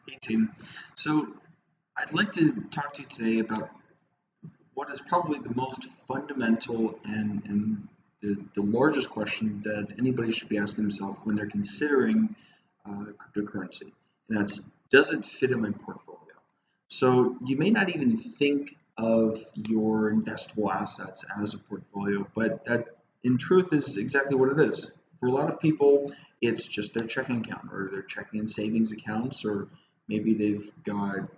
Hey team. So I'd like to talk to you today about what is probably the most fundamental and the largest question that anybody should be asking themselves when they're considering cryptocurrency. And that's, does it fit in my portfolio? So you may not even think of your investable assets as a portfolio, but that in truth is exactly what it is. For a lot of people, it's just their checking account or their checking and savings accounts, or maybe they've got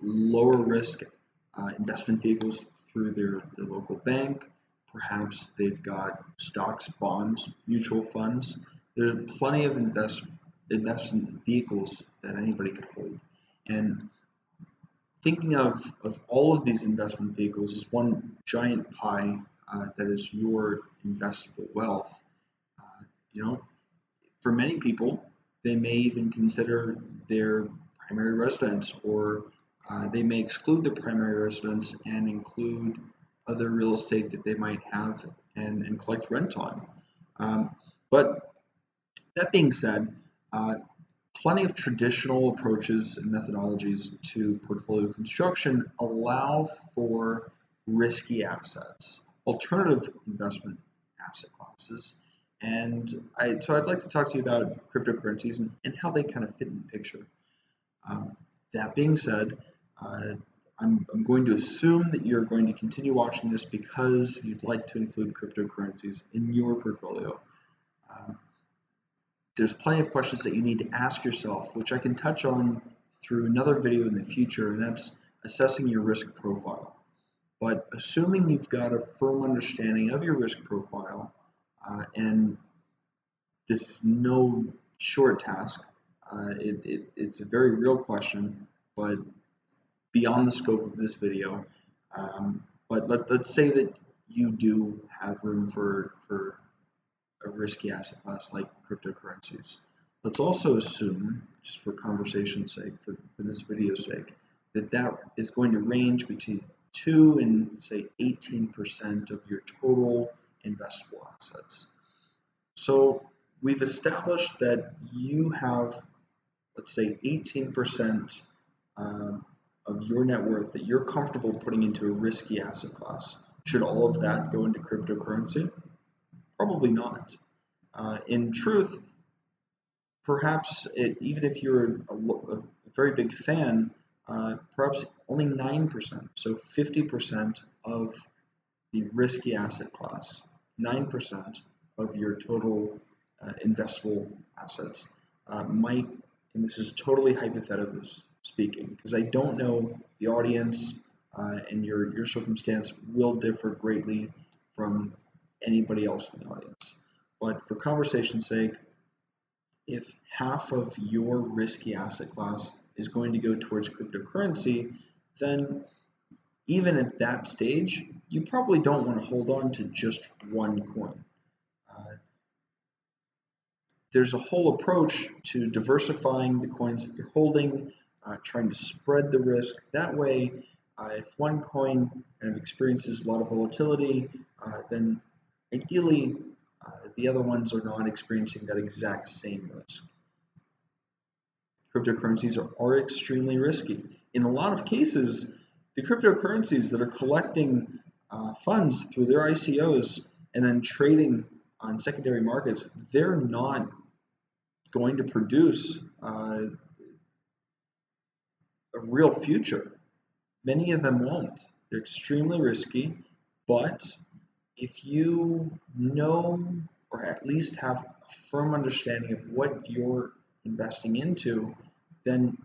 lower risk investment vehicles through their local bank. Perhaps they've got stocks, bonds, mutual funds. There's plenty of investment vehicles that anybody could hold. And thinking of all of these investment vehicles as one giant pie that is your investable wealth, uh, you know, for many people, they may even consider their primary residence, or they may exclude the primary residence and include other real estate that they might have and collect rent on. But that being said, uh, plenty of traditional approaches and methodologies to portfolio construction allow for risky assets, alternative investment asset classes. So I'd like to talk to you about cryptocurrencies and how they kind of fit in the picture. That being said, uh, I'm going to assume that you're going to continue watching this because you'd like to include cryptocurrencies in your portfolio. Um, there's plenty of questions that you need to ask yourself, which I can touch on through another video in the future, and that's assessing your risk profile. But assuming you've got a firm understanding of your risk profile, and this is no short task, it's a very real question, but beyond the scope of this video. But let's say that you do have room for a risky asset class like cryptocurrencies. Let's also assume, just for conversation's sake, for this video's sake, that that is going to range between 2 and say 18% of your total investable assets. So we've established that you have, let's say, 18% of your net worth that you're comfortable putting into a risky asset class. Should all of that go into cryptocurrency? Probably not. In truth, perhaps even if you're a very big fan, perhaps only 9%, so 50% of the risky asset class, 9% of your total investable assets might, and this is totally hypothetical speaking, because I don't know the audience and your circumstance will differ greatly from anybody else in the audience. But for conversation's sake, if half of your risky asset class is going to go towards cryptocurrency, then even at that stage, you probably don't want to hold on to just one coin. There's a whole approach to diversifying the coins that you're holding, trying to spread the risk. That way, if one coin kind of experiences a lot of volatility, then ideally the other ones are not experiencing that exact same risk. Cryptocurrencies are extremely risky. In a lot of cases, the cryptocurrencies that are collecting funds through their ICOs and then trading on secondary markets, they're not going to produce a real future. Many of them won't. They're extremely risky, but if you know or at least have a firm understanding of what you're investing into, then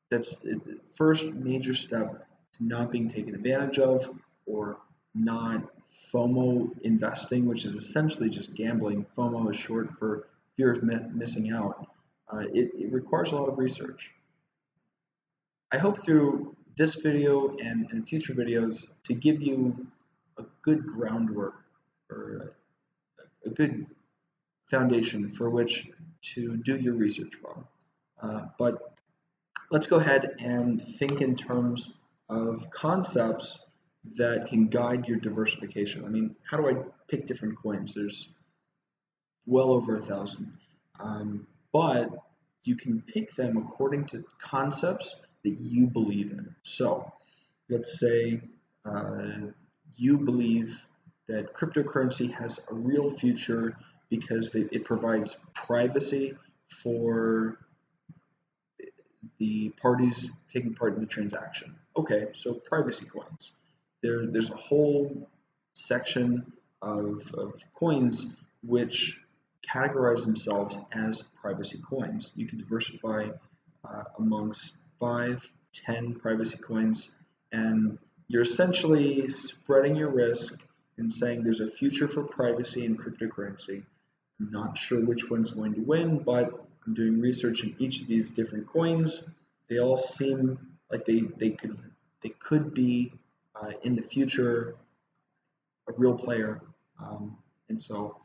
that's the first major step to not being taken advantage of or not FOMO investing, which is essentially just gambling. FOMO is short for fear of missing out. It requires a lot of research. I hope through this video and future videos to give you a good groundwork or a good foundation for which to do your research from. But let's go ahead and think in terms of concepts that can guide your diversification. I mean, how do I pick different coins? There's well over 1,000. But you can pick them according to concepts that you believe in. So let's say you believe that cryptocurrency has a real future because it provides privacy for the parties taking part in the transaction. Okay, so privacy coins. There's a whole section of coins which categorize themselves as privacy coins. You can diversify amongst 5, 10 privacy coins, and you're essentially spreading your risk and saying there's a future for privacy in cryptocurrency. I'm not sure which one's going to win, but I'm doing research in each of these different coins. They all seem like they could be in the future a real player, and so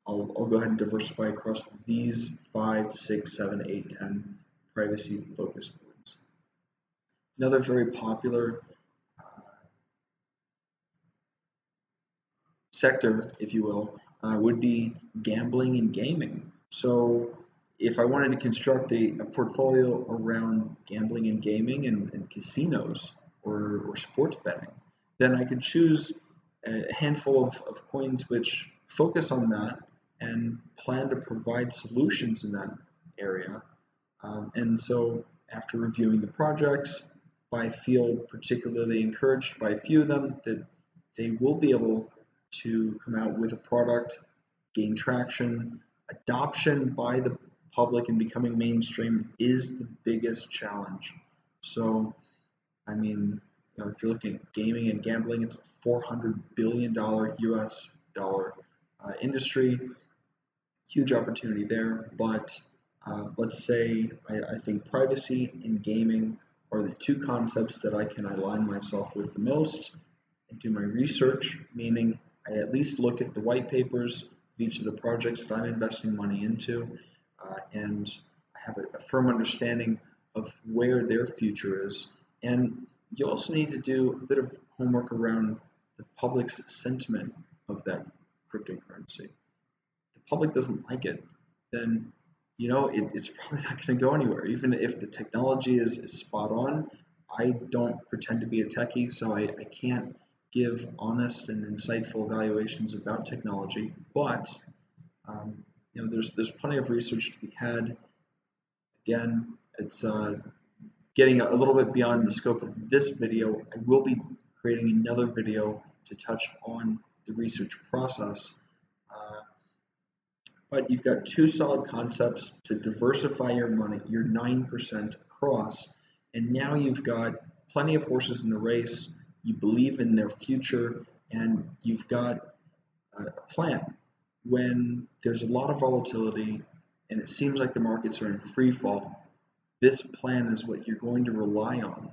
I'll go ahead and diversify across these 5, 6, 7, 8, 10 privacy focused coins. Another very popular sector, if you will, would be gambling and gaming. So if I wanted to construct a portfolio around gambling and gaming and casinos or sports betting, then I could choose a handful of coins which focus on that and plan to provide solutions in that area. And so after reviewing the projects, if I feel particularly encouraged by a few of them that they will be able to come out with a product, gain traction. Adoption by the public and becoming mainstream is the biggest challenge. So, I mean, if you're looking at gaming and gambling, it's a $400 billion US dollar industry. Huge opportunity there, but let's say I think privacy and gaming are the two concepts that I can align myself with the most and do my research, meaning I at least look at the white papers of each of the projects that I'm investing money into, and I have a firm understanding of where their future is. And you also need to do a bit of homework around the public's sentiment of that cryptocurrency. The public doesn't like it, then it's probably not going to go anywhere. Even if the technology is spot on, I don't pretend to be a techie, so I can't give honest and insightful evaluations about technology, but there's plenty of research to be had. Again, it's getting a little bit beyond the scope of this video. I will be creating another video to touch on the research process, but you've got two solid concepts to diversify your money, your 9% across, and now you've got plenty of horses in the race. You believe in their future, and you've got a plan. When there's a lot of volatility and it seems like the markets are in free fall, this plan is what you're going to rely on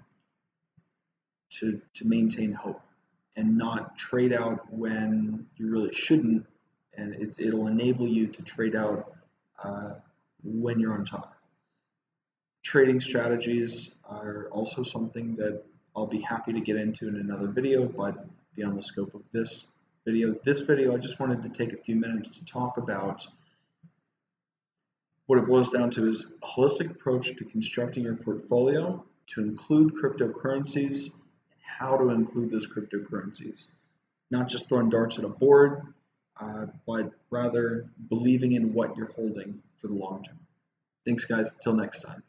to maintain hope and not trade out when you really shouldn't, and it'll enable you to trade out when you're on top. Trading strategies are also something that I'll be happy to get into in another video, but beyond the scope of this video. This video, I just wanted to take a few minutes to talk about what it boils down to is a holistic approach to constructing your portfolio to include cryptocurrencies and how to include those cryptocurrencies. Not just throwing darts at a board, but rather believing in what you're holding for the long term. Thanks, guys. Until next time.